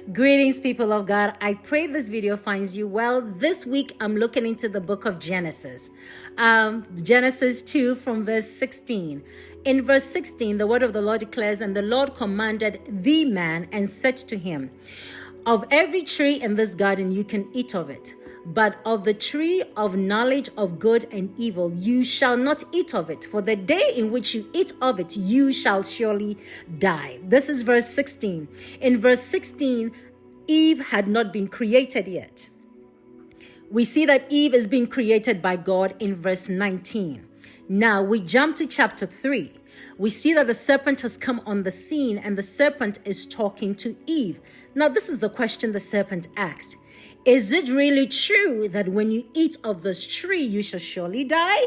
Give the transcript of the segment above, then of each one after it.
Greetings, people of God. I pray this video finds you well. This week, I'm looking into the book of Genesis. Genesis 2 from verse 16. In verse 16, the word of the Lord declares, "And the Lord commanded the man and said to him, of every tree in this garden you can eat of it. But of the tree of knowledge of good and evil, you shall not eat of it. For the day in which you eat of it, you shall surely die." This is verse 16. In verse 16, Eve had not been created yet. We see that Eve is being created by God in verse 19. Now we jump to chapter 3. We see that the serpent has come on the scene and the serpent is talking to Eve. Now this is the question the serpent asked. Is it really true that when you eat of this tree, you shall surely die?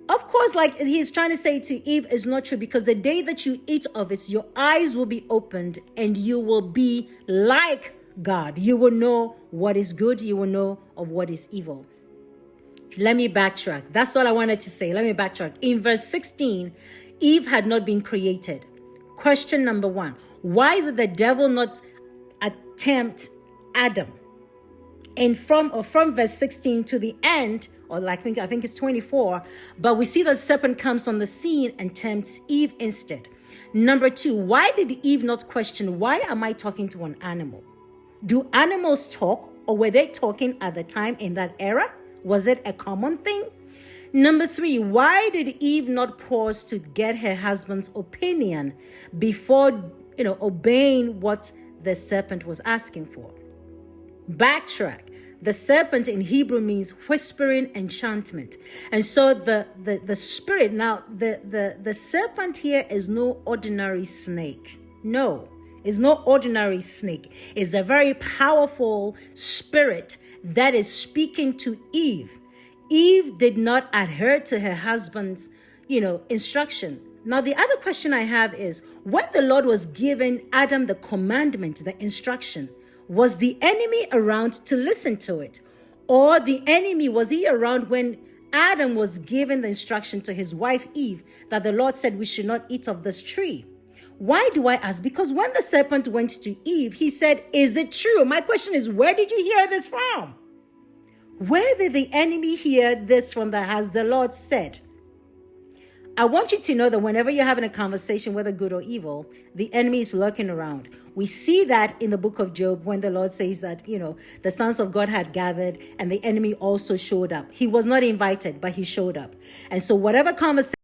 Of course, like he's trying to say to Eve, it's not true, because the day that you eat of it, your eyes will be opened and you will be like God. You will know what is good. You will know of what is evil. Let me backtrack. That's all I wanted to say. Let me backtrack. In verse 16, Eve had not been created. Question number 1. Why did the devil not tempt Adam? And from verse 16 to the end, or I think it's 24, but we see the serpent comes on the scene and tempts Eve instead. Number 2, why did Eve not question, why am I talking to an animal? Do animals talk, or were they talking at the time in that era? Was it a common thing? Number 3, why did Eve not pause to get her husband's opinion before, obeying what the serpent was asking for? Backtrack. The serpent in Hebrew means whispering enchantment. And so the spirit, now the serpent here is no ordinary snake. No, it's no ordinary snake. It's a very powerful spirit that is speaking to Eve. Eve did not adhere to her husband's, instruction. Now, the other question I have is, when the Lord was giving Adam the commandment, the instruction, was the enemy around to listen to it? Or the enemy, was he around when Adam was given the instruction to his wife Eve that the Lord said we should not eat of this tree? Why do I ask? Because when the serpent went to Eve, he said, is it true? My question is, where did you hear this from? Where did the enemy hear this from that has the Lord said? I want you to know that whenever you're having a conversation, whether good or evil, the enemy is lurking around. We see that in the book of Job when the Lord says that, the sons of God had gathered and the enemy also showed up. He was not invited, but he showed up. And so whatever conversation